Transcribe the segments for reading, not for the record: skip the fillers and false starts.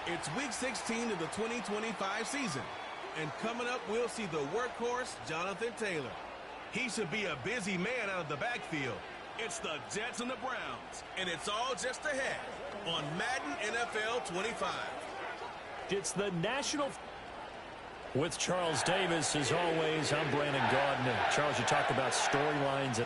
It's Week 16 of the 2025 season. And coming up, we'll see the workhorse, Jonathan Taylor. He should be a busy man out of the backfield. It's the Jets and the Browns, and it's all just ahead on Madden NFL 25. It's the national... With Charles Davis, as always, I'm Brandon Gaudin. Charles, you talked about storylines.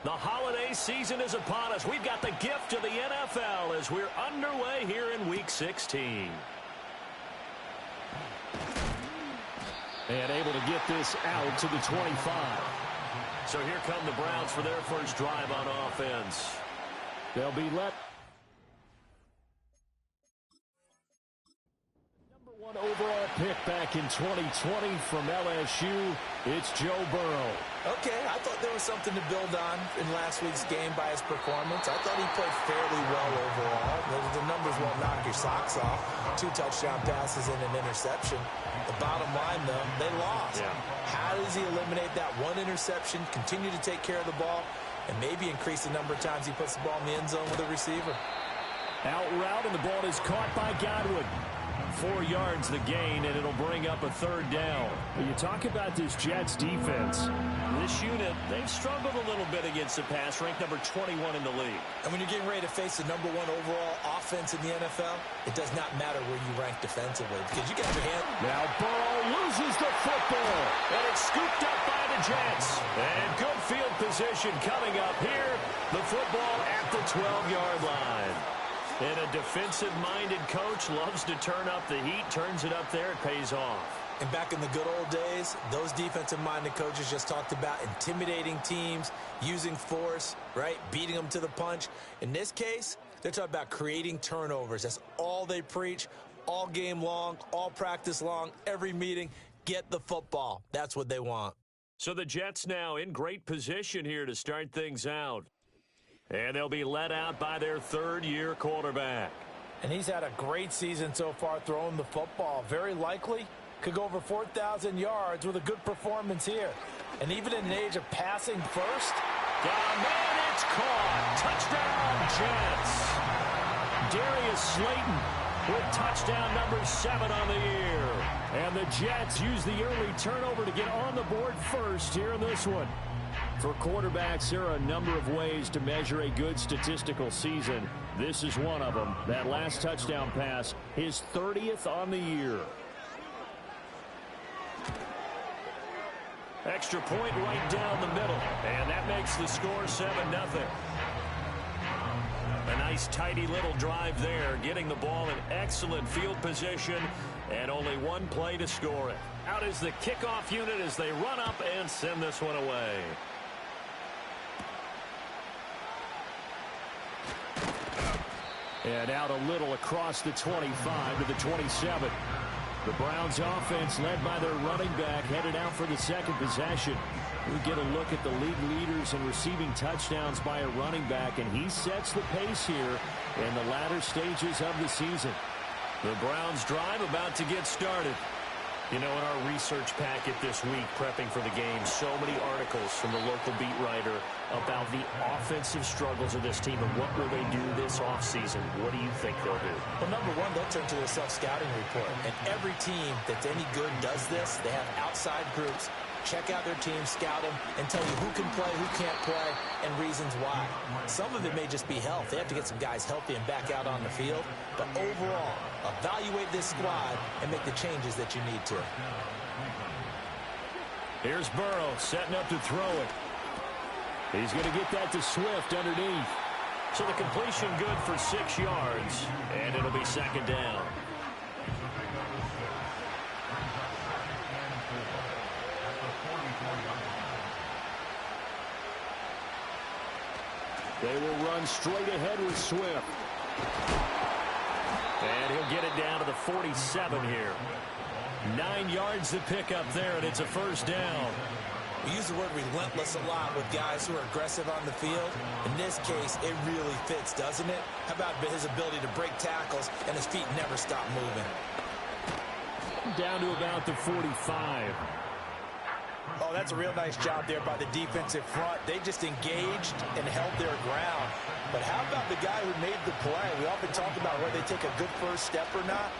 The holiday season is upon us. We've got the gift of the NFL as we're underway here in Week 16. And able to get this out to the 25. So here come the Browns for their first drive on offense. They'll be let... Number 1 overall pick back in 2020 from LSU. It's Joe Burrow. Okay, I thought there was something to build on in last week's game by his performance. I thought he played fairly well overall. The numbers won't knock your socks off. 2 touchdown passes and an interception. The bottom line, though, they lost. Yeah. How does he eliminate that 1 interception, continue to take care of the ball, and maybe increase the number of times he puts the ball in the end zone with a receiver? Out route, and the ball is caught by Godwin. 4 yards the gain, and it'll bring up a 3rd down. When you talk about this Jets defense, this unit, they've struggled a little bit against the pass, ranked number 21 in the league. And when you're getting ready to face the number 1 overall offense in the NFL, it does not matter where you rank defensively because you got your hand. Now Burrow loses the football, and it's scooped up by the Jets. And good field position coming up here. The football at the 12-yard line. And a defensive-minded coach loves to turn up the heat, turns it up there, it pays off. And back in the good old days, those defensive-minded coaches just talked about intimidating teams, using force, right, beating them to the punch. In this case, they're talking about creating turnovers. That's all they preach, all game long, all practice long, every meeting. Get the football. That's what they want. So the Jets now in great position here to start things out. And they'll be led out by their 3rd-year quarterback. And he's had a great season so far throwing the football. Very likely could go over 4,000 yards with a good performance here. And even in an age of passing first. Down man, it's caught. Touchdown, Jets. Darius Slayton with touchdown number 7 on the year. And the Jets use the early turnover to get on the board first here in this one. For quarterbacks, there are a number of ways to measure a good statistical season. This is one of them. That last touchdown pass, his 30th on the year. Extra point right down the middle. And that makes the score 7-0. A nice, tidy little drive there, getting the ball in excellent field position, and only 1 play to score it. Out is the kickoff unit as they run up and send this one away. And out a little across the 25 to the 27. The Browns offense led by their running back headed out for the 2nd possession. We get a look at the league leaders in receiving touchdowns by a running back, and he sets the pace here in the latter stages of the season. The Browns drive about to get started. You know, in our research packet this week, prepping for the game, so many articles from the local beat writer about the offensive struggles of this team and what will they do this offseason. What do you think they'll do? Well, number 1, they'll turn to their self-scouting report. And every team that's any good does this. They have outside groups. Check out their team, scout them, and tell you who can play, who can't play, and reasons why. Some of it may just be health. They have to get some guys healthy and back out on the field. But overall, evaluate this squad and make the changes that you need to. Here's Burrow setting up to throw it. He's going to get that to Swift underneath. So the completion good for 6 yards, and it'll be 2nd down. They will run straight ahead with Swift. And he'll get it down to the 47 here. 9 yards to pick up there, and it's a 1st down. We use the word relentless a lot with guys who are aggressive on the field. In this case, it really fits, doesn't it? How about his ability to break tackles and his feet never stop moving? Down to about the 45. Oh, that's a real nice job there by the defensive front. They just engaged and held their ground. But how about the guy who made the play? We often talk about whether they take a good first step or not.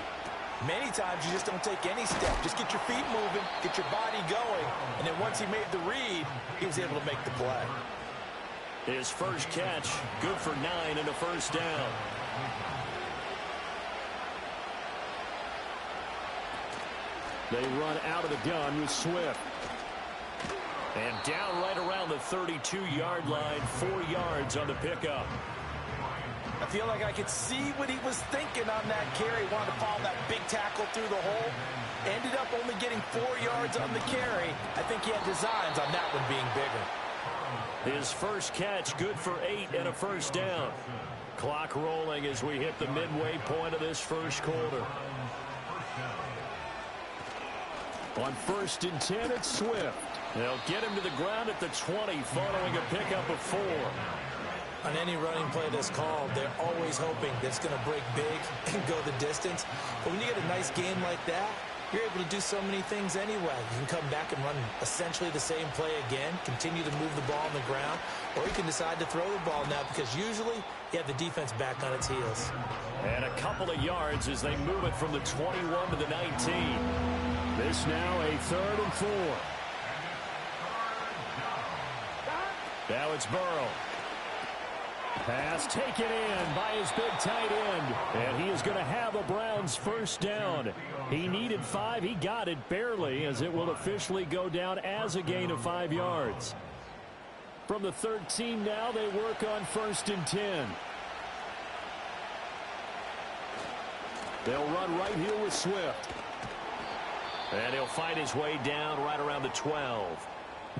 Many times you just don't take any step. Just get your feet moving, get your body going, and then once he made the read, he was able to make the play. His first catch, good for 9 and a first down. They run out of the gun with Swift. And down right around the 32-yard line, 4 yards on the pickup. I feel like I could see what he was thinking on that carry. Wanted to follow that big tackle through the hole. Ended up only getting 4 yards on the carry. I think he had designs on that one being bigger. His first catch, good for 8 and a first down. Clock rolling as we hit the midway point of this first quarter. On 1st and 10, it's Swift. They'll get him to the ground at the 20 following a pickup of 4. On any running play that's called, they're always hoping that it's going to break big and go the distance. But when you get a nice game like that, you're able to do so many things anyway. You can come back and run essentially the same play again, continue to move the ball on the ground, or you can decide to throw the ball now because usually you have the defense back on its heels. And a couple of yards as they move it from the 21 to the 19. This now a 3rd and 4. Now it's Burrow. Pass taken in by his big tight end. And he is going to have a Browns first down. He needed 5. He got it barely as it will officially go down as a gain of 5 yards. From the 13 now, they work on 1st and 10. They'll run right here with Swift. And he'll fight his way down right around the 12.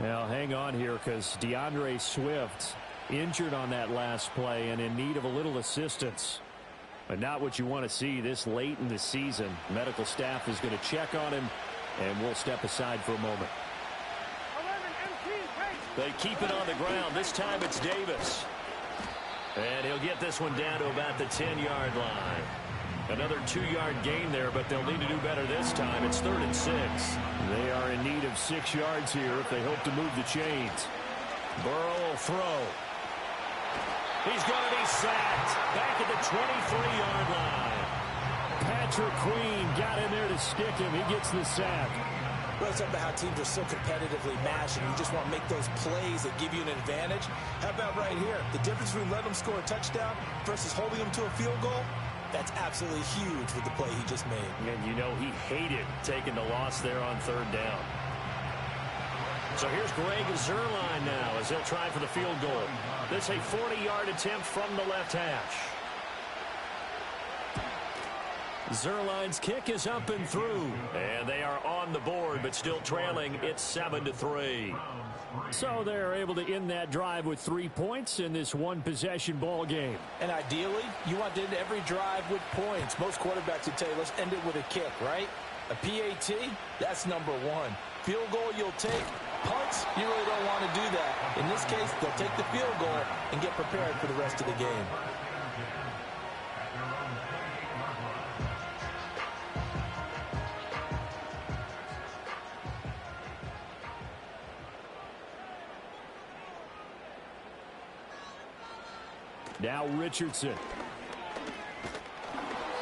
Now hang on here because DeAndre Swift injured on that last play and in need of a little assistance. But not what you want to see this late in the season. Medical staff is going to check on him, and we'll step aside for a moment. They keep it on the ground. This time it's Davis. And he'll get this one down to about the 10-yard line. Another 2-yard gain there, but they'll need to do better this time. It's 3rd and 6. They are in need of 6 yards here if they hope to move the chains. Burrow will throw. He's going to be sacked back at the 23-yard line. Patrick Queen got in there to stick him. He gets the sack. Well, it's about how teams are so competitively matched, and you just want to make those plays that give you an advantage. How about right here? The difference between letting them score a touchdown versus holding them to a field goal, that's absolutely huge with the play he just made. And you know he hated taking the loss there on 3rd down. So here's Greg Zuerlein now as he'll try for the field goal. This a 40-yard attempt from the left hash. Zuerlein's kick is up and through. And they are on the board, but still trailing. It's 7-3. So they're able to end that drive with 3 points in this one-possession ball game. And ideally, you want to end every drive with points. Most quarterbacks would tell you, let's end it with a kick, right? A PAT, that's number 1. Field goal you'll take. Punts, you really don't want to do that. In this case, they'll take the field goal and get prepared for the rest of the game. Now Richardson.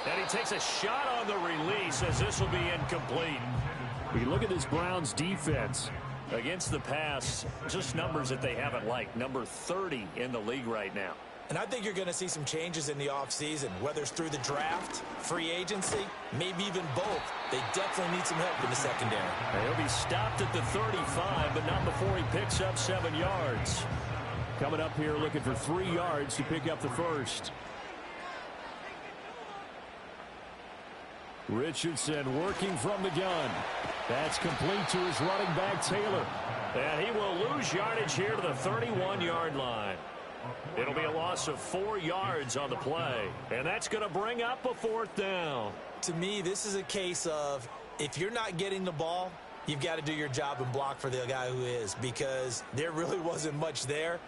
And he takes a shot on the release as this will be incomplete. We look at this Browns defense against the pass, just numbers that they haven't liked. Number 30 in the league right now. And I think you're going to see some changes in the offseason, whether it's through the draft, free agency, maybe even both. They definitely need some help in the secondary. He'll be stopped at the 35, but not before he picks up 7 yards. Coming up here looking for 3 yards to pick up the first. Richardson working from the gun. That's complete to his running back, Taylor. And he will lose yardage here to the 31-yard line. It'll be a loss of 4 yards on the play. And that's going to bring up a 4th down. To me, this is a case of if you're not getting the ball, you've got to do your job and block for the guy who is, because there really wasn't much there.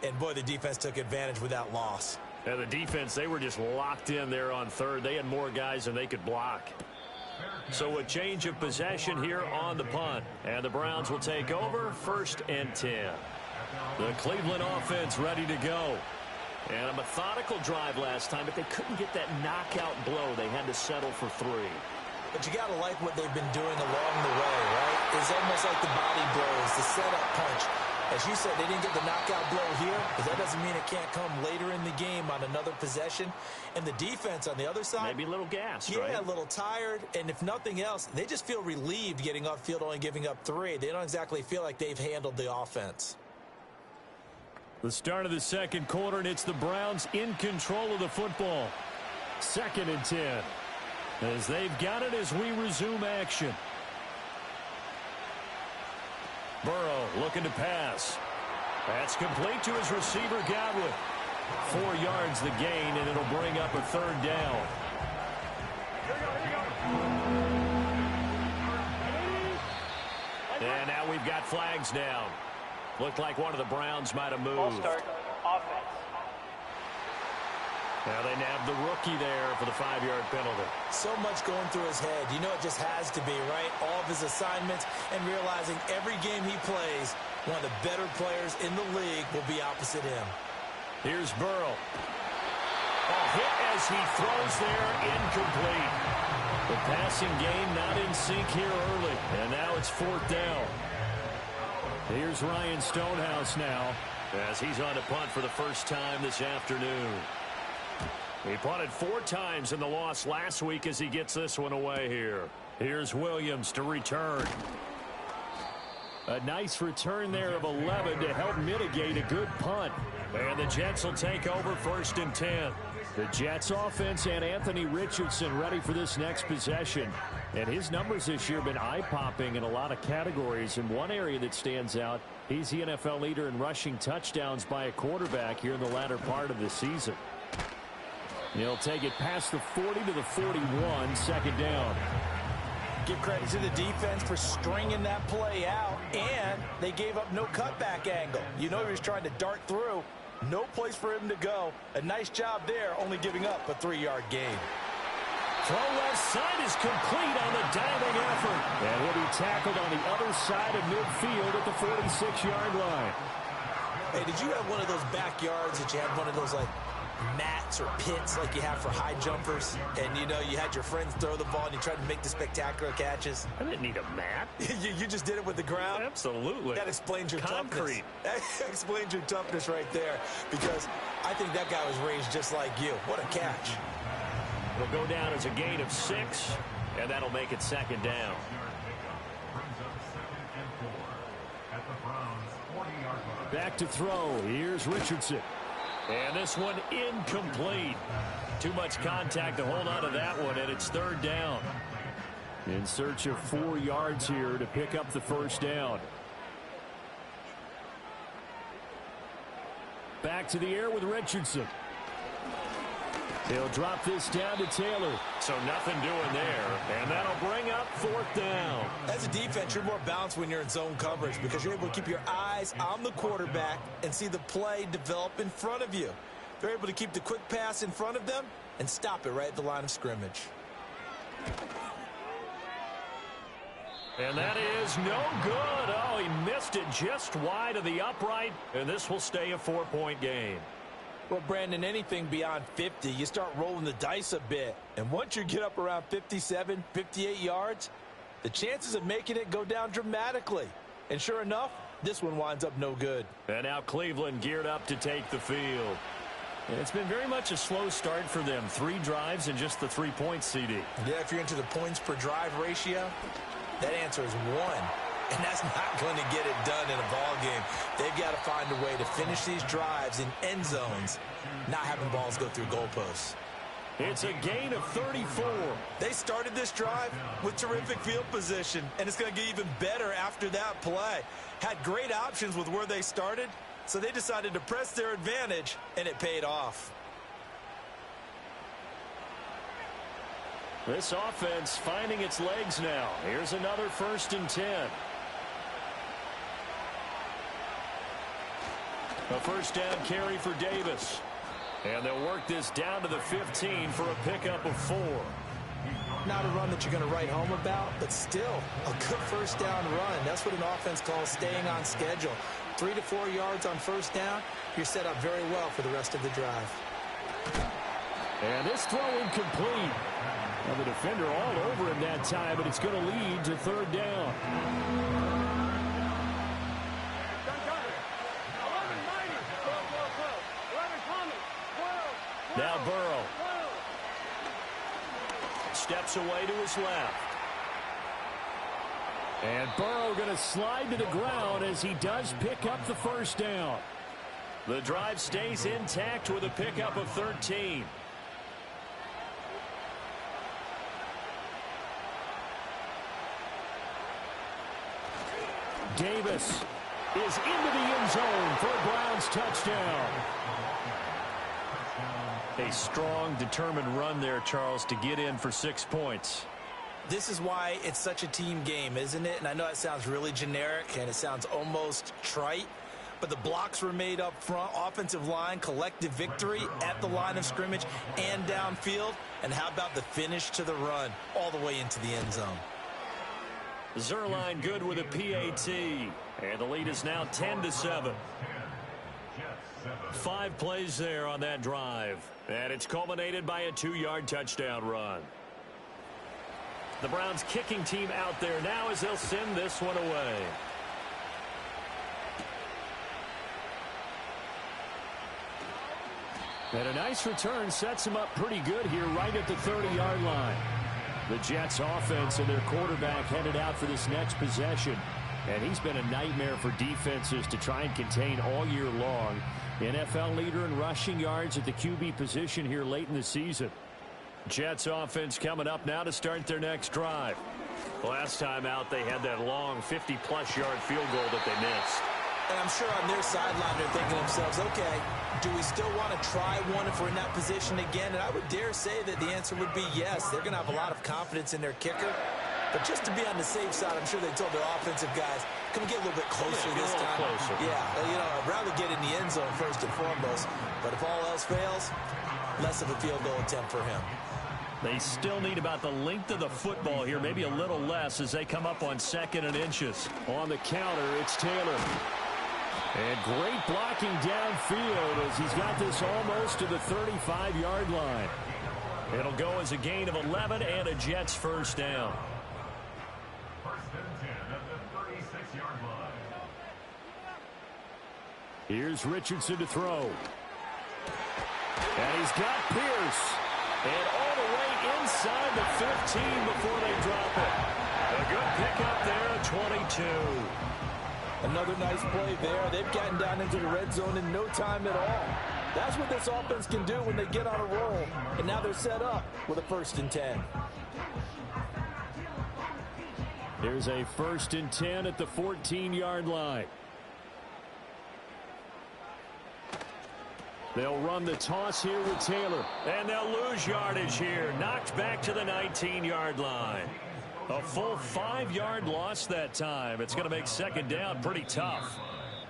And, boy, the defense took advantage with that loss. And the defense, they were just locked in there on 3rd. They had more guys than they could block. So a change of possession here on the punt. And the Browns will take over 1st and 10. The Cleveland offense ready to go. And a methodical drive last time, but they couldn't get that knockout blow. They had to settle for 3. But you got to like what they've been doing along the way, right? It's almost like the body blows, the setup punch. As you said, they didn't get the knockout blow here, but that doesn't mean it can't come later in the game on another possession. And the defense on the other side, maybe a little gassed, right? Yeah, a little tired. And if nothing else, they just feel relieved getting upfield, only giving up 3. They don't exactly feel like they've handled the offense. The start of the second quarter, and it's the Browns in control of the football. 2nd and 10. As they've got it as we resume action. Burrow looking to pass. That's complete to his receiver, Godwin. 4 yards the gain, and it'll bring up a 3rd down. And now we've got flags down. Looked like one of the Browns might have moved. Ball start, offense. Now they nabbed the rookie there for the 5-yard penalty. So much going through his head. You know it just has to be, right? All of his assignments and realizing every game he plays, one of the better players in the league will be opposite him. Here's Burrow. A hit as he throws there, incomplete. The passing game not in sync here early. And now it's 4th down. Here's Ryan Stonehouse now as he's on to punt for the first time this afternoon. He punted 4 times in the loss last week as he gets this one away here. Here's Williams to return. A nice return there of 11 to help mitigate a good punt. And the Jets will take over 1st and 10. The Jets offense and Anthony Richardson ready for this next possession. And his numbers this year have been eye-popping in a lot of categories. In one area that stands out, he's the NFL leader in rushing touchdowns by a quarterback here in the latter part of the season. He'll take it past the 40 to the 41, 2nd down. Give credit to the defense for stringing that play out, and they gave up no cutback angle. You know he was trying to dart through. No place for him to go. A nice job there, only giving up a 3-yard gain. Throw left side is complete on the diving effort. And he'll be tackled on the other side of midfield at the 46-yard line. Hey, did you have one of those backyards that you had one of those, like, mats or pits like you have for high jumpers, and you know you had your friends throw the ball and you tried to make the spectacular catches? I didn't need a mat. you just did it with the ground? Absolutely. That explains your concrete. Toughness. That explains your toughness right there, because I think that guy was raised just like you. What a catch. It'll go down as a gain of 6, and that'll make it 2nd down. Back to throw. Here's Richardson. And this one incomplete. Too much contact to hold on to that one, and it's 3rd down. In search of 4 yards here to pick up the 1st down. Back to the air with Richardson. He'll drop this down to Taylor. So nothing doing there. And that'll bring up 4th down. As a defense, you're more balanced when you're in zone coverage because you're able to keep your eyes on the quarterback and see the play develop in front of you. They're able to keep the quick pass in front of them and stop it right at the line of scrimmage. And that is no good. Oh, he missed it just wide of the upright. And this will stay a 4-point game. Well, Brandon, anything beyond 50, you start rolling the dice a bit. And once you get up around 57, 58 yards, the chances of making it go down dramatically. And sure enough, this one winds up no good. And now Cleveland geared up to take the field. And it's been very much a slow start for them. 3 drives and just the 3 points, CD. Yeah, if you're into the points per drive ratio, that answer is 1. And that's not going to get it done in a ball game. They've got to find a way to finish these drives in end zones, not having balls go through goalposts. It's a gain of 34. They started this drive with terrific field position, and it's going to get even better after that play. Had great options with where they started, so they decided to press their advantage, and it paid off. This offense finding its legs now. Here's another 1st and 10. A 1st down carry for Davis. And they'll work this down to the 15 for a pickup of 4. Not a run that you're going to write home about, but still a good first down run. That's what an offense calls staying on schedule. 3 to 4 yards on first down, you're set up very well for the rest of the drive. And this throw incomplete. Well, the defender all over him that time, but it's going to lead to third down. Now Burrow steps away to his left. And Burrow going to slide to the ground as he does pick up the first down. The drive stays intact with a pickup of 13. Davis is into the end zone for a Browns touchdown. A strong, determined run there, Charles, to get in for 6 points. This is why it's such a team game, isn't it? And I know it sounds really generic and it sounds almost trite, but the blocks were made up front, offensive line, collective victory at the line of scrimmage and downfield. And how about the finish to the run all the way into the end zone? Zerline good with a PAT. And the lead is now 10-7. 5 plays there on that drive. And it's culminated by a 2-yard touchdown run. The Browns kicking team out there now as they'll send this one away. And a nice return sets him up pretty good here right at the 30-yard line. The Jets offense and their quarterback headed out for this next possession. And he's been a nightmare for defenses to try and contain all year long. NFL leader in rushing yards at the QB position here late in the season. Jets offense coming up now to start their next drive. Last time out they had that long 50-plus yard field goal that they missed. And I'm sure on their sideline they're thinking to themselves, okay, do we still want to try one if we're in that position again? And I would dare say that the answer would be yes. They're going to have a lot of confidence in their kicker. But just to be on the safe side, I'm sure they told their offensive guys, come get a little bit closer this time. Closer. Yeah, you know, I'd rather get in the end zone first and foremost. But if all else fails, less of a field goal attempt for him. They still need about the length of the football here, maybe a little less as they come up on 2nd and inches. On the counter, it's Taylor. And great blocking downfield as he's got this almost to the 35-yard line. It'll go as a gain of 11 and a Jets first down. Here's Richardson to throw. And he's got Pierce. And all the way inside the 15 before they drop it. A good pickup there at 22. Another nice play there. They've gotten down into the red zone in no time at all. That's what this offense can do when they get on a roll. And now they're set up with a 1st and 10. There's a 1st and 10 at the 14-yard line. They'll run the toss here with Taylor. And they'll lose yardage here. Knocked back to the 19-yard line. A full 5-yard loss that time. It's going to make 2nd down pretty tough.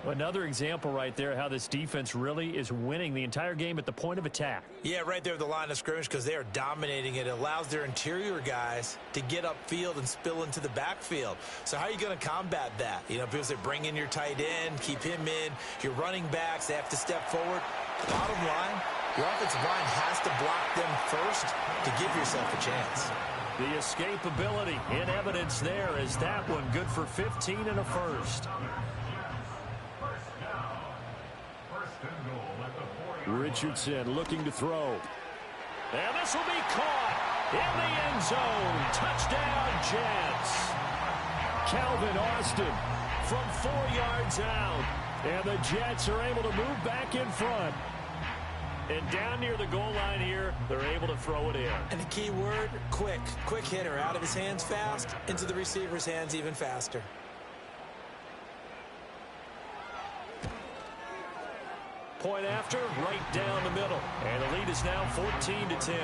Another example right there how this defense really is winning the entire game at the point of attack. Yeah, right there at the line of scrimmage because they are dominating it. It allows their interior guys to get upfield and spill into the backfield. So how are you going to combat that? You know, because they bring in your tight end, keep him in. Your running backs, they have to step forward. Bottom line, your offensive line has to block them first to give yourself a chance. The escapability in evidence there is that one good for 15 and a 1st. Richardson looking to throw. And this will be caught in the end zone. Touchdown, Jets. Calvin Austin from 4 yards out. And the Jets are able to move back in front. And down near the goal line here, they're able to throw it in. And the key word, quick. Quick hitter. Out of his hands fast, into the receiver's hands even faster. Point after, right down the middle. And the lead is now 14-10.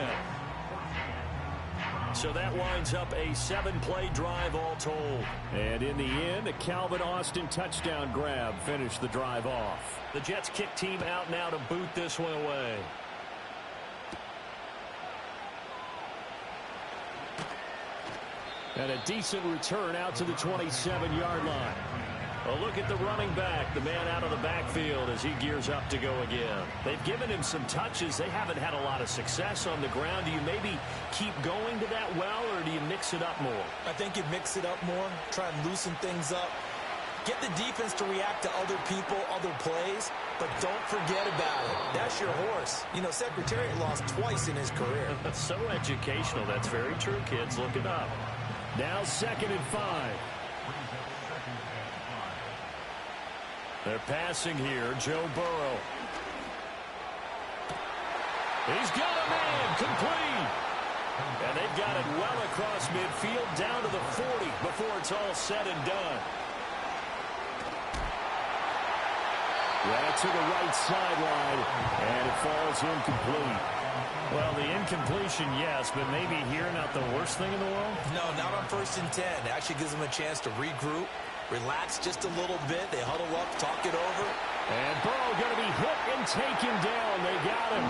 So that winds up a 7-play drive all told. And in the end, a Calvin Austin touchdown grab finished the drive off. The Jets kick team out now to boot this one away. And a decent return out to the 27-yard line. A look at the running back, the man out of the backfield as he gears up to go again. They've given him some touches. They haven't had a lot of success on the ground. Do you maybe keep going to that well, or do you mix it up more? I think you mix it up more, try and loosen things up. Get the defense to react to other people, other plays, but don't forget about it. That's your horse. You know, Secretariat lost twice in his career. So educational. That's very true, kids. Look it up. Now 2nd and 5. They're passing here. Joe Burrow. He's got a man complete. And they've got it well across midfield down to the 40 before it's all said and done. Right to the right sideline, and it falls incomplete. Well, the incompletion, yes, but maybe here not the worst thing in the world? No, not on 1st and 10. It actually gives them a chance to regroup, relax just a little bit. They huddle up, talk it over. And Burrow going to be hit and taken down. They got him.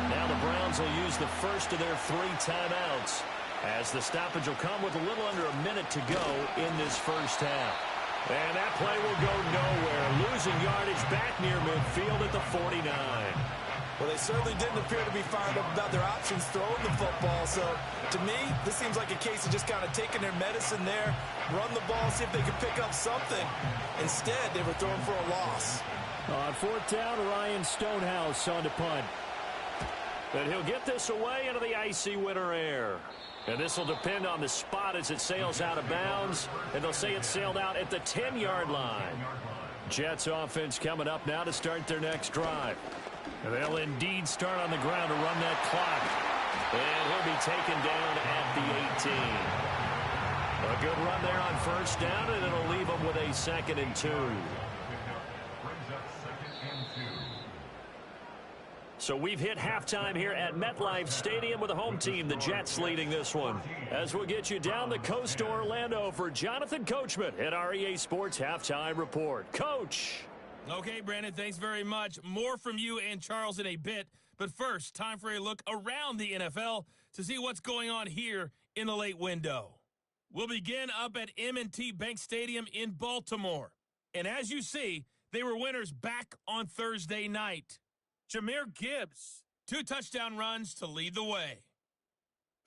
Now the Browns will use the first of their 3 timeouts, as the stoppage will come with a little under a minute to go in this first half. And that play will go nowhere. Losing yardage back near midfield at the 49. Well, they certainly didn't appear to be fired up about their options throwing the football. So, to me, this seems like a case of just kind of taking their medicine there, run the ball, see if they can pick up something. Instead, they were throwing for a loss. On 4th down, Ryan Stonehouse on to punt. But he'll get this away into the icy winter air. And this will depend on the spot as it sails out of bounds. And they'll say it sailed out at the 10-yard line. Jets offense coming up now to start their next drive. And they'll indeed start on the ground to run that clock. And he'll be taken down at the 18. A good run there on 1st down, and it'll leave them with a 2nd and 2. So we've hit halftime here at MetLife Stadium with the home team, the Jets, leading this one. As we'll get you down the coast to Orlando for Jonathan Coachman at REA Sports Halftime Report. Coach. Okay, Brandon, thanks very much. More from you and Charles in a bit. But first, time for a look around the NFL to see what's going on here in the late window. We'll begin up at M&T Bank Stadium in Baltimore. And as you see, they were winners back on Thursday night. Jahmyr Gibbs, 2 touchdown runs to lead the way.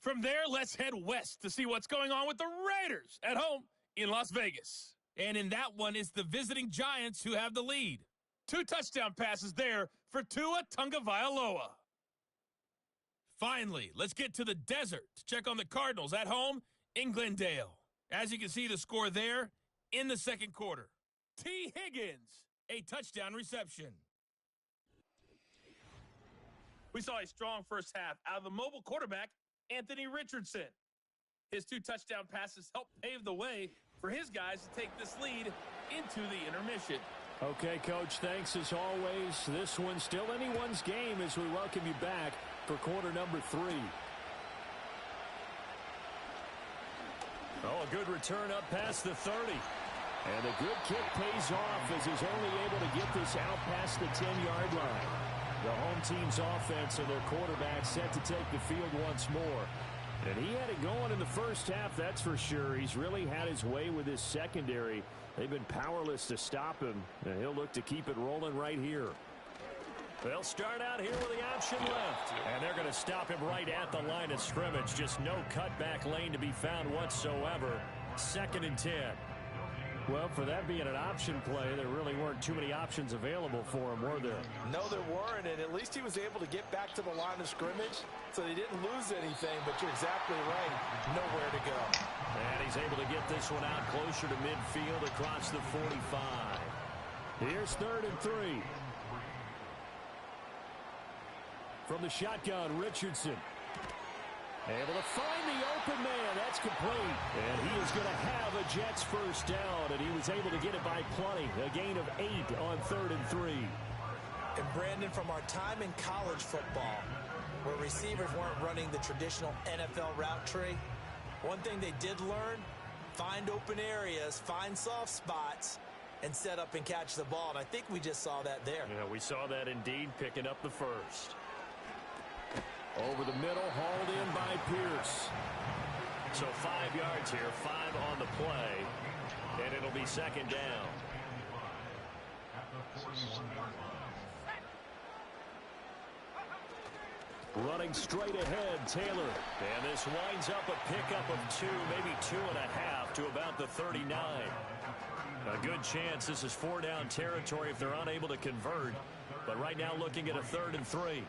From there, let's head west to see what's going on with the Raiders at home in Las Vegas. And in that one, it's the visiting Giants who have the lead. 2 touchdown passes there for Tua Tagovailoa. Finally, let's get to the desert to check on the Cardinals at home in Glendale. As you can see, the score there in the 2nd quarter. T. Higgins, a touchdown reception. We saw a strong first half out of the mobile quarterback, Anthony Richardson. His 2 touchdown passes helped pave the way for his guys to take this lead into the intermission. Okay, Coach, thanks as always. This one's still anyone's game as we welcome you back for quarter number 3. Oh, a good return up past the 30. And a good kick pays off as he's only able to get this out past the 10-yard line. The home team's offense and their quarterback set to take the field once more. And he had it going in the first half, that's for sure. He's really had his way with his secondary. They've been powerless to stop him, and he'll look to keep it rolling right here. They'll start out here with the option left. And they're going to stop him right at the line of scrimmage. Just no cutback lane to be found whatsoever. 2nd and 10. Well, for that being an option play, there really weren't too many options available for him, were there? No, there weren't, and at least he was able to get back to the line of scrimmage, so they didn't lose anything, but you're exactly right. Nowhere to go. And he's able to get this one out closer to midfield across the 45. Here's 3rd and 3. From the shotgun, Richardson. Able to find the open man. That's complete. And he is going to have a Jets first down, and he was able to get it by plenty. A gain of 8 on 3rd and 3. And Brandon, from our time in college football, where receivers weren't running the traditional NFL route tree, one thing they did learn, find open areas, find soft spots, and set up and catch the ball. And I think we just saw that there. Yeah, we saw that indeed, picking up the first. Over the middle, hauled in by Pierce. So 5 yards here, 5 on the play, and it'll be second down. Running straight ahead, Taylor. And this winds up a pickup of 2, maybe 2.5 to about the 39. A good chance this is 4-down territory if they're unable to convert. But right now looking at a 3rd and 3.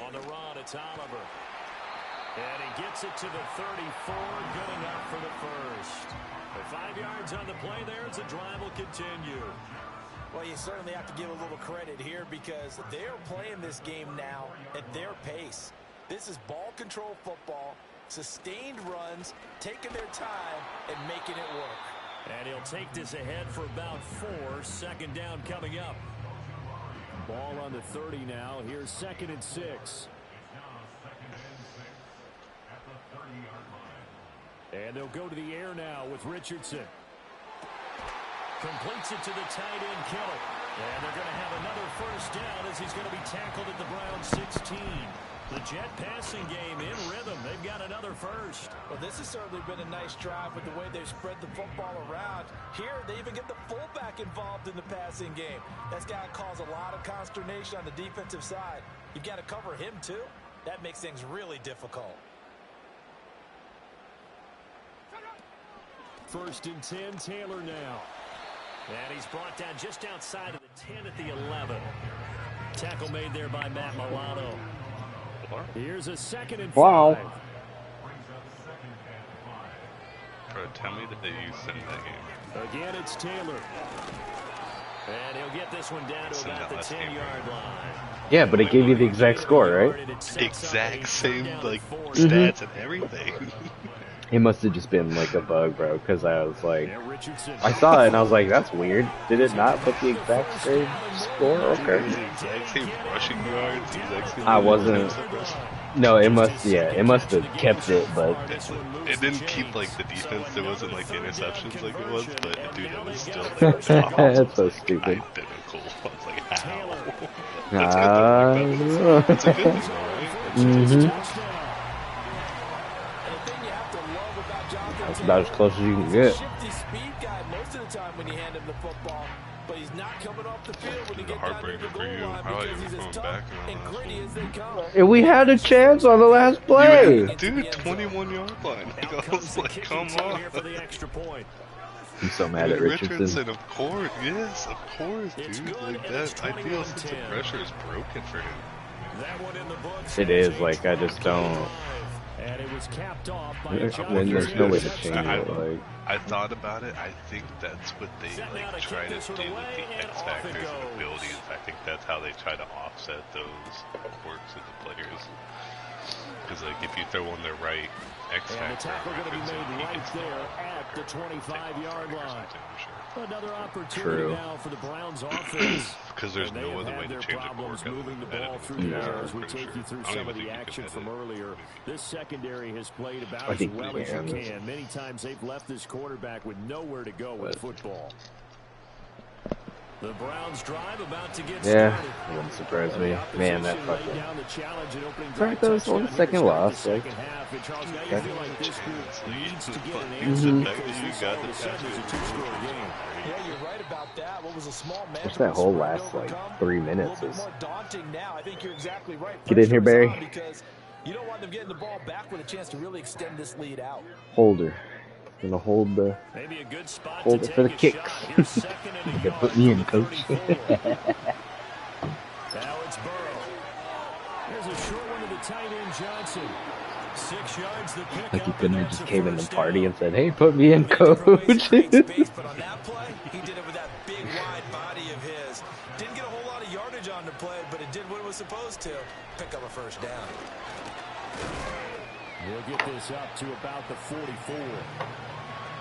On the run, it's Oliver. And he gets it to the 34, good enough for the first. With 5 yards on the play there, the drive will continue. Well, you certainly have to give a little credit here because they're playing this game now at their pace. This is ball control football, sustained runs, taking their time and making it work. And he'll take this ahead for about 4. Second down coming up. Ball on the 30 now. Here's 2nd and 6. And they'll go to the air now with Richardson. Completes it to the tight end, Kittle. And they're going to have another first down as he's going to be tackled at the Browns 16. The Jet passing game in rhythm. They've got another first. Well, this has certainly been a nice drive with the way they've spread the football around. Here, they even get the fullback involved in the passing game. That's got to cause a lot of consternation on the defensive side. You've got to cover him, too. That makes things really difficult. 1st and 10, Taylor now. And he's brought down just outside of the 10 at the 11. Tackle made there by Matt Milano. Here's a 2nd and 5. Wow. Bro, tell me that you send that game. Again, it's Taylor. And he'll get this one down to about the 10-yard line. Yeah, but it gave you the exact score, right? Exact same, like, stats and everything. It must have just been like a bug, bro, because I was like, I saw it and I was like, that's weird. Did it not put the exact same score? Okay. The exact same rushing yards, the exact same. I wasn't. No, it must. Yeah, it must have kept it, but it didn't keep like the defense. There wasn't like the interceptions like it was, but dude, it was still like. That's so stupid. Identical. I was like, how? That's a good thing, right? That's about as close as you can get. Shifty speed guy most of the time when you hand him the football, but he's not coming off the field when you get down to the goal line because he's as tough and gritty as they come. And we had a chance on the last play. Dude, 21-yard line. I was like, come on. I'm so mad at Richardson. Of course, yes, of course, dude. Like that ideal sense of pressure is broken for him. It is, like, I just don't. And it was capped off by then there's no way to change it. Like, I thought about it. I think that's what they like try to do with the X factors and abilities. I think that's how they try to offset those quirks of the players. Because like if you throw on their right X factor, the tackle going to be made right there at the 25-yard line. Another opportunity now for the Browns offense. Because there's no other way to change a quarterback. Moving the ball through the air as we take you through some of the action from earlier. This secondary has played about as well as you can. Many times they've left this quarterback with nowhere to go with football. The Browns drive about to get started. It wouldn't surprise me. Man, that fucking. Right, that was only second loss. Like, Yeah, you're right about that. What was a small man? What's that whole last like 3 minutes? Is more daunting now. I think you're exactly right. Get in here, Barry. Because you don't want them getting the ball back with a chance to really extend this lead out. Holder. Gonna hold the hold it for the kicks. You can put me in, coach. Now it's Burrow. Here's a short one to the tight end Johnson. 6 yards the pick. Like he couldn't have just came in the party and said, "Hey, put me in, coach." But on that play, he did it with that big wide body of his. Didn't get a whole lot of yardage on the play, but it did what it was supposed to. Pick up a first down. We'll get this up to about the 44.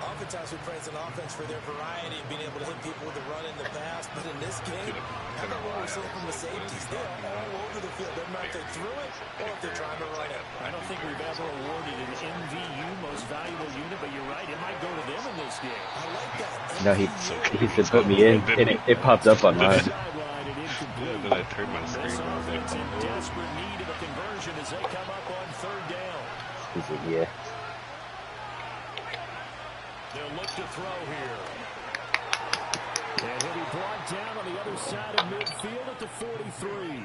Oftentimes we praise an offense for their variety of being able to hit people with the run in the past, but in this game, how about what we're seeing from the safeties? They're all over the field. Doesn't matter if they threw it or if they're trying to run it. I don't think we've ever awarded an MVU, most valuable unit, but you're right, it might go to them in this game. I like that. No, he said put me in, and it popped up on mine. Then I turned my screen on. In desperate need of a conversion as they come up on 3rd down. He's like, yeah. They'll look to throw here. And he'll be brought down on the other side of midfield at the 43.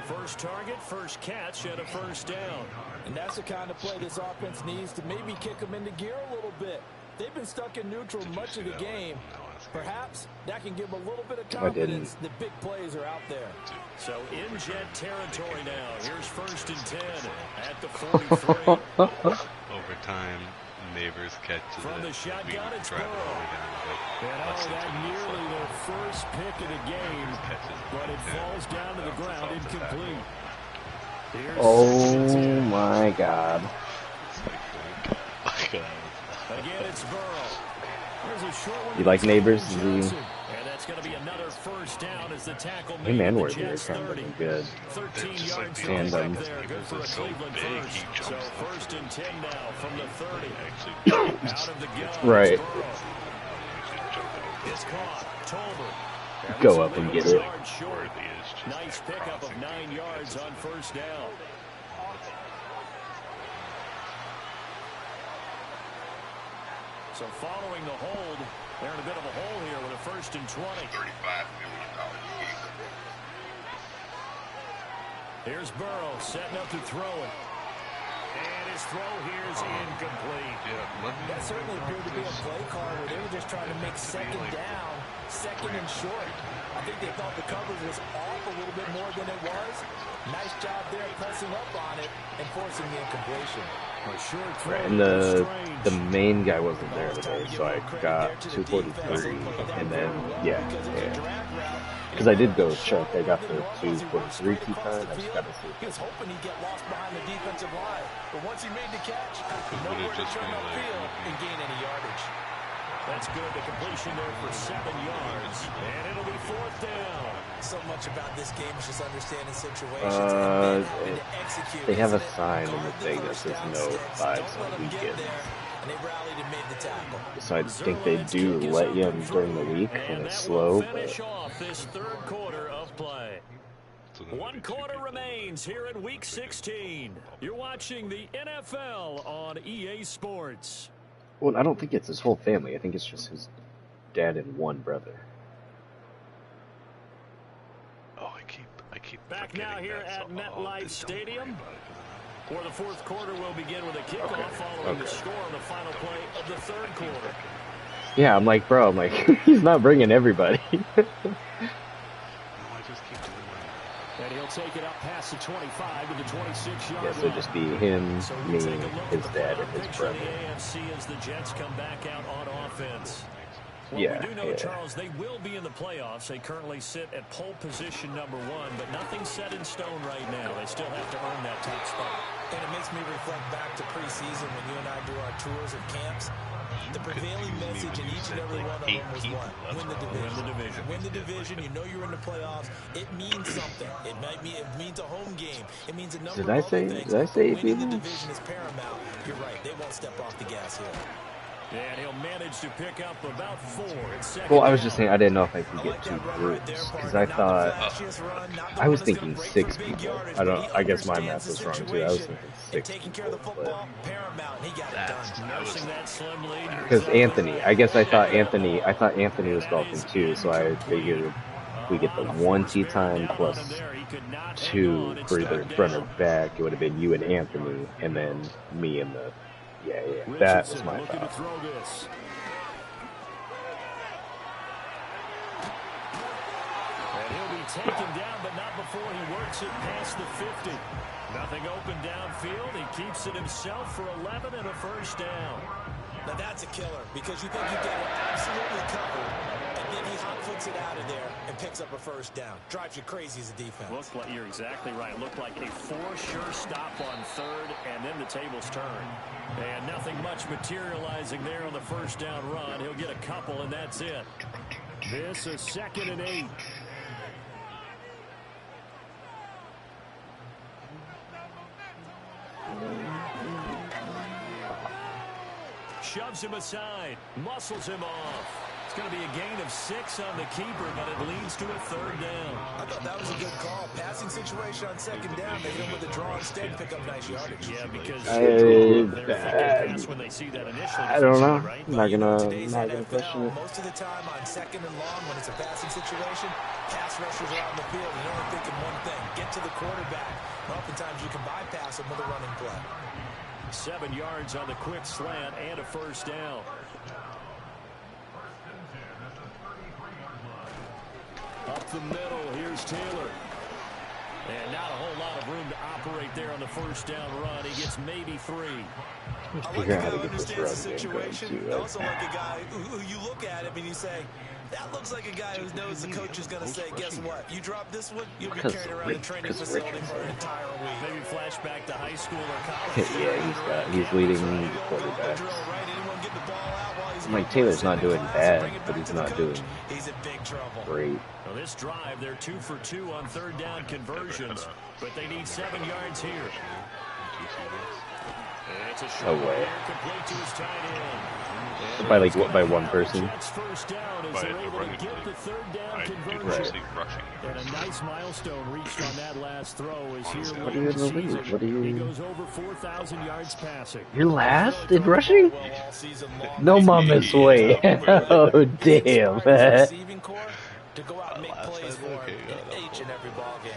First target, first catch, and a first down. And that's the kind of play this offense needs to maybe kick them into gear a little bit. They've been stuck in neutral much of the game. Perhaps that can give them a little bit of confidence that big plays are out there. So in jet territory now. Here's first and 10 at the 43. Overtime, Neighbors catches From the it. shotgun, it's drive it all the way down to less than 2 that minutes nearly left. their first pick of the game, but it falls down to the ground incomplete. Here's Oh my God. again, it's Burrow. There's a short one. You like Neighbors? And that's going to be another first down as the tackle made Him and the Worthy are Jets kind of 30. looking good. 13 Just yards like from tandem. there. Good for a so Cleveland big, first. he jumps So up. first and 10 now from the 30. Actually, Out of the gun. Right. It's Burrow. It's caught. Tolbert. Go up and get it. Yards short. Nice pickup of 9 yards on first down. So following the hold, they're in a bit of a hole here with a first and 20. Here's Burrow setting up to throw it. And his throw here is incomplete. That certainly appeared to be a play call where they were just trying to make second down, second and short. I think they thought the coverage was off a little bit more than it was. Nice job there pressing up on it and forcing the incompletion. Right, and the main guy wasn't there today, so I got 243, and then, yeah. Because I did go check, I got the 243 key time, I just got to see. He was hoping he'd get lost behind the defensive line, but once he made the catch, nowhere to turn upfield and gain any yardage. That's good. The completion there for 7 yards. And it'll be fourth down. So much about this game is just understanding situations and having to execute. They have a Isn't it? sign in the Guard thing that first says down no sticks. vibes Don't let on them get weekends. there, and they rallied and made the tackle. So I think they do let you in during the week when it's slow, but Finish off this third quarter of play. One quarter remains here in Week 16. You're watching the NFL on EA Sports. well, I don't think it's his whole family. I think it's just his dad and one brother. Oh, I keep Back now forgetting here that, at so MetLife don't Stadium, worry about it, 'cause where the fourth quarter will begin with a kickoff following the score on the final play of the third quarter. Yeah, I'm like, bro, he's not bringing everybody. I just keep doing that. And he'll take it up past the 25 to the 26-yard Yeah, so just be him, me, his dad, and his brother. The AFC as the Jets come back out on offense. Well, Yeah, we do know, yeah. Charles, they will be in the playoffs. They currently sit at pole position number 1, but nothing's set in stone right now. They still have to earn that top spot. And it makes me reflect back to preseason when you and I do our tours of camps. The prevailing message in each and every one of them was what? Win the division. Win the division. You know you're in the playoffs. It means something. It means a home game. It means a number of other things. Did I say Winning the even? division is paramount. You're right. They won't step off the gas here. And he'll manage to pick up about 4 at second. Well, I was just saying I didn't know if I could get 2 groups because I thought I was thinking 6 people. I guess my math was wrong too. I was thinking 6 people, but because Anthony, I thought Anthony was golfing too, so I figured if we get the 1 tee time plus 2 for either front or back, it would have been you and Anthony, and then me and the. Yeah, that was my thought. And he'll be taken down, but not before he works it past the 50. Nothing open downfield. He keeps it himself for 11 and a first down. Now that's a killer because you think you get it absolutely covered, and then he hot-foots it out of there and picks up a first down. Drives you crazy as a defense. Looked like, you're exactly right. Looked like a 4-sure stop on third, and then the tables turn. And nothing much materializing there on the first down run. He'll get a couple, and that's it. This is 2nd and 8. Shoves him aside, muscles him off. It's going to be a gain of 6 on the keeper, but it leads to a 3rd down. I thought that was a good call. Passing situation on 2nd down. They hit him with a draw instead and pick up nice yardage. Yeah, because when they see that initially, I don't know. Right? I'm not gonna NFL, question it. most of the time on 2nd and long, when it's a passing situation, pass rushers are on the field. And you're only thinking one thing: get to the quarterback. And oftentimes you can bypass him with a running play. 7 yards on the quick slant and a 1st down. Up the middle, here's Taylor. And not a whole lot of room to operate there on the 1st down run. He gets maybe 3. I like a guy who understands the situation. Also like a guy who you look at him and you say, that looks like a guy who knows the coach is going to say, guess what? You drop this one, you'll be carried around the training facility for an entire week. Maybe flashback to high school or college. Yeah, he's leading the quarterbacks. Mike Taylor's not doing bad, but he's not doing great. Well, this drive, they're 2 for 2 on 3rd down conversions, but they need 7 yards here. It's a short way. Complete to his tight end. By like what? By one person? First down as they're able to get the 3rd down conversion. And a nice milestone reached on that last throw is here. What are you in the lead? What are you? He goes over 4,000 yards passing. You're last in rushing? No mama's way. Oh damn. To go out and make plays for him in each and every ball game.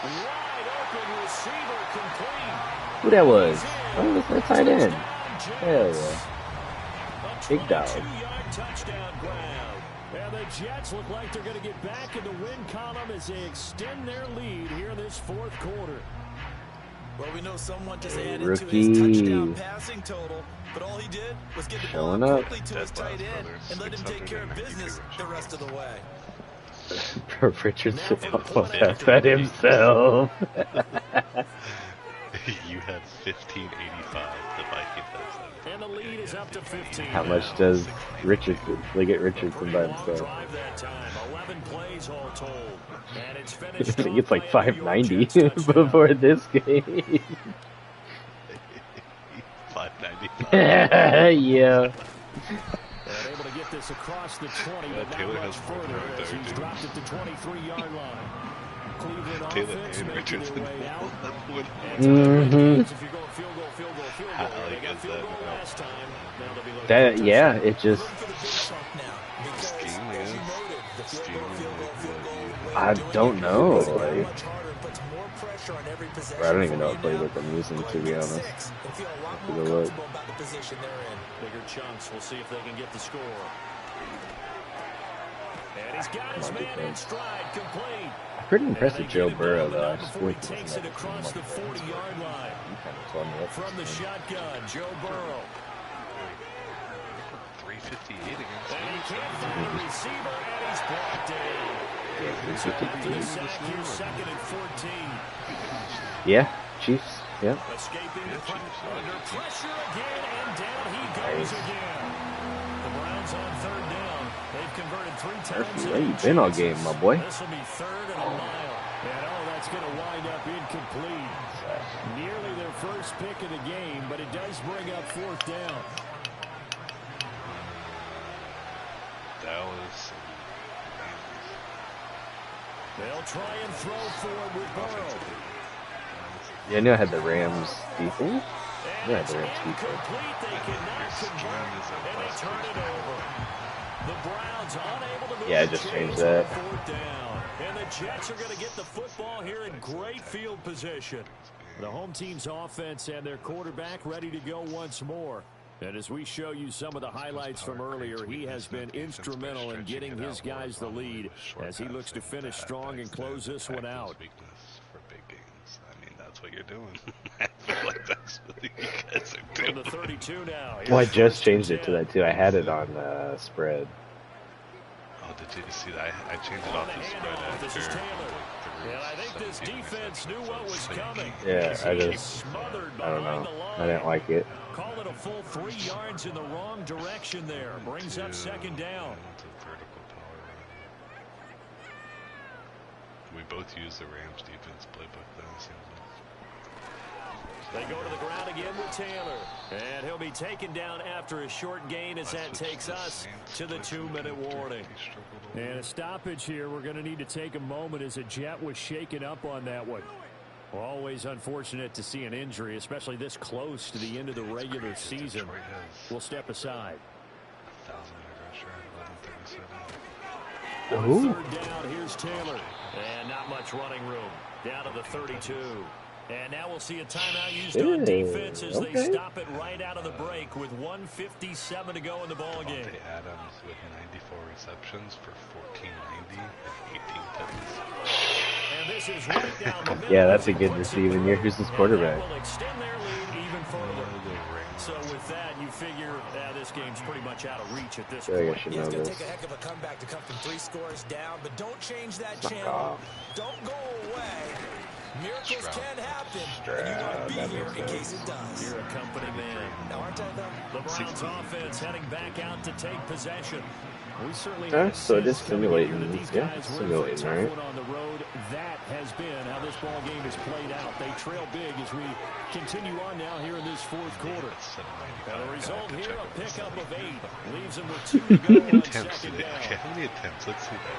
Wide open receiver complete. Who that was? Oh, that's my tight end. Hell yeah. Big dog. 22-yard touchdown grab. And the Jets look like they're going to get back in the win column as they extend their lead here in this 4th quarter. Well, we know someone just added Rookie. to his touchdown passing total, but all he did was get the ball quickly to his tight end and let him take care of business the rest of the way. Richardson almost has that himself. You had 1585. The Vikings had 7. And the lead is up to 15. How much does Richardson? Look at Richardson by himself. Drive that time. 11 plays all told. And it's finished. He gets like 590 before this game. 590. Yeah. They're able to get this across the 20, but not much further as he's dropped at the 23-yard line. Cleveland offense making their way out. If you're going field goal, they got field goal last time. Now they'll be looking That yeah, it just. I don't know. Like, I don't even know what playbook I'm using, to be honest. Look. Bigger chunks. We'll see if they can get the score. And he's got his man in stride, complete. Pretty impressed with Joe Burrow, though. I just Before he takes it across the 40-yard line. From the shotgun, Joe Burrow. 358 against And he can't find a receiver, and he's blocked it. To the sack here, 2nd and 14. Yeah, Chiefs. Yeah. Escaping under pressure again, and down he goes again. The Browns on 3rd down. They've converted 3 times. Where you been all game, my boy? This will be 3rd and a mile. And that's going to wind up incomplete. Nearly their first pick of the game, but it does bring up 4th down. Dallas. They'll try and throw forward with Burrow. Yeah, I knew I had the Rams defense. Yeah, the Rams defense. They cannot convert, and they turn it over. The Browns unable to move. Yeah, I just changed that. 4th down. And the Jets are going to get the football here in great field position. The home team's offense and their quarterback ready to go once more. And as we show you some of the highlights from earlier, he has been instrumental in getting his guys the lead as he looks to finish strong and close this one out. For big games. I mean, that's what you're doing. I feel like that's what you guys are doing. From the 32 now. Well, I just changed it to that, too. I had it on spread. Oh, did you see that? I changed it off the spread after. Yeah, I think this defense knew what was coming. Yeah, I don't know. I didn't like it. Call it a full 3 yards in the wrong direction there. Brings up 2nd down. We both use the Rams defense playbook, though. They go to the ground again with Taylor. And he'll be taken down after a short gain as that takes us to the 2-minute warning. And a stoppage here. We're going to need to take a moment as a Jet was shaken up on that one. Always unfortunate to see an injury, especially this close to the end of the regular season. We'll step aside. Ooh. Third down, here's Taylor. And not much running room. Down to the 32. And now we'll see a timeout used on defense as they stop it right out of the break with 1:57 to go in the ball game. Adams with 94 receptions for 1490 and 18 touchdowns. And this is right down the middle. Yeah, that's a good receiving year. Who's this quarterback? Will extend their lead even further. So with that, you figure this game's pretty much out of reach at this point. It's going to take a heck of a comeback to come from 3 scores down, but don't change that channel. Don't go away. Miracles can happen, and you want to be here in case it does. You're a company man. Now, aren't I, though? The Browns offense heading back out to take possession. We certainly so it is simulating. Yeah, simulating, right? On the road. That has been how this ball game has played out. They trail big as we continue on now here in this fourth quarter. And the result here, a pickup of 8. Leaves him with 2 to go on second down. Okay, how many attempts? Let's see that.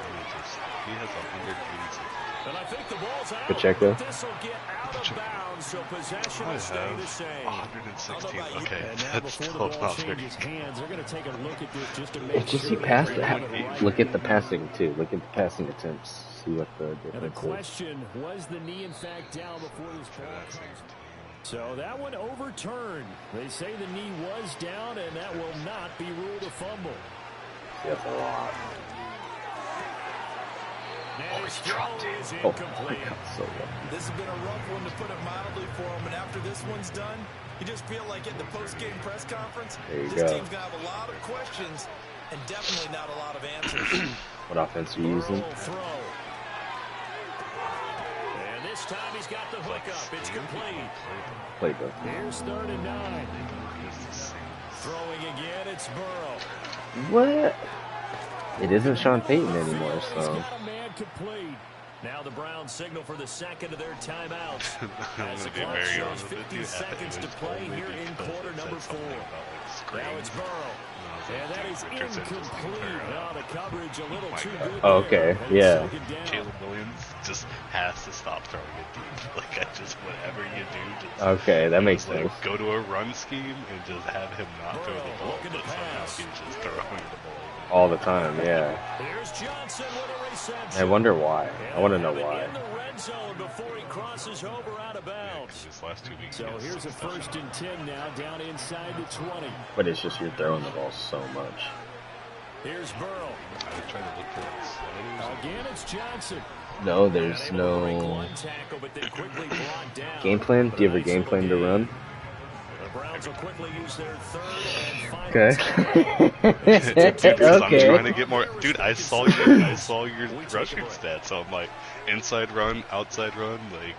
He has 186. And I think the ball's out. Pacheco. This will get out of bounds, so possession will stay the same. 116. Okay, And now that's before the still ball not very changes hands, they're going to take a look at this just to It's make just sure. he passed it. Look at the passing too. Look at the passing attempts. See what the And the difference is. question, was the knee in fact down before this ball? So that one overturned. They say the knee was down, and that will not be ruled a fumble. That's a lot. And his throw is Oh, incomplete. so lucky. This has been a rough one to put it mildly for him, and after this one's done, you just feel like at the post-game press conference, There you this go. team's going to have a lot of questions and definitely not a lot of answers. What offense are you using? Burrow throw. And this time he's got the hook up. It's complete. Playbook. Here's 3rd and 9. Throwing again, it's Burrow. What? It isn't Sean Payton anymore, He's so. got a man complete. Now the Browns signal for the second of their timeouts. As the clock shows 50 seconds to play here in quarter number 4. Now it's Burrow. And that is incomplete. Now the coverage a little too good. Oh, okay, yeah. Caleb Williams just has to stop throwing it deep. Like, I just, whatever you do, just Okay, that makes like, sense. go to a run scheme and just have him not throw the ball. Looking to But somehow pass. he's just throwing the ball. All the time, yeah. Here's Johnson with a reception. I wonder why. I want to know why. In the red zone before he crosses over out of bounds. These last 2 weeks. So here's a 1st and 10 now, down inside the 20. But it's just you're throwing the ball so much. Here's Burrow. I was trying to look for that. Again, it's Johnson. No, there's no Tackle, but then quickly brought down. game plan. Do you have a game plan to run? The Browns will quickly use their 3rd and final. Okay. I'm Okay. trying to get more. Dude, I saw your rushing stats. So I'm like, inside run, outside run, like,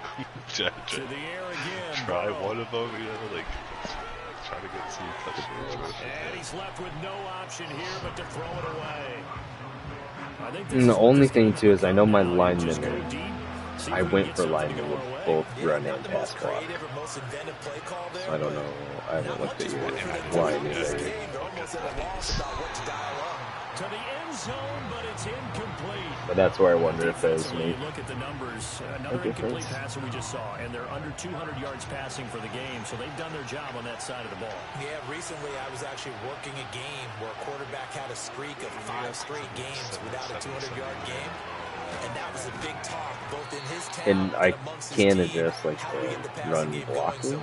To the air again. try Burrow. one of them, you know, like, try to get some touchdowns. And he's left with no option here but to throw it away. I think And the only thing too is I know my Just linemen. go deep. See I if we went can for get something linemen to with go our way. both Yeah, run not and the pass most block. creative or most inventive play call there, So I don't know. I haven't not looked much at is your working for the line team in this either. game. They're almost at a loss about what to dial up. To the end zone, but it's incomplete. But that's where I wonder if there's Defensively, me. you look at the numbers. Another Okay, incomplete thanks. passer we just saw, and they're under 200 yards passing for the game, so they've done their job on that side of the ball. Yeah, recently I was actually working a game where a quarterback had a streak of 5 straight games without a 200-yard game. And that was a big talk, both in his town And I amongst his can team, adjust like how we get the the passing run game going. blocking, So,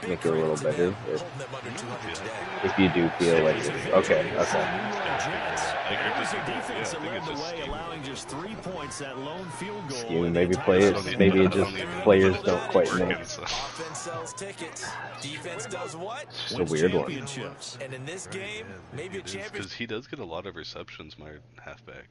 big make it a little credit to better. them holding them under 200 today. If you do feel like it's okay. There's a defense that led the way, allowing just 3 points, that lone field goal. Scheme, in the maybe entire play it. season. Maybe it just players don't quite know. Offense sells tickets. Defense does what? It's just a Wins weird one. championships. And in this game, maybe a championship. Because he does get a lot of receptions, my halfback.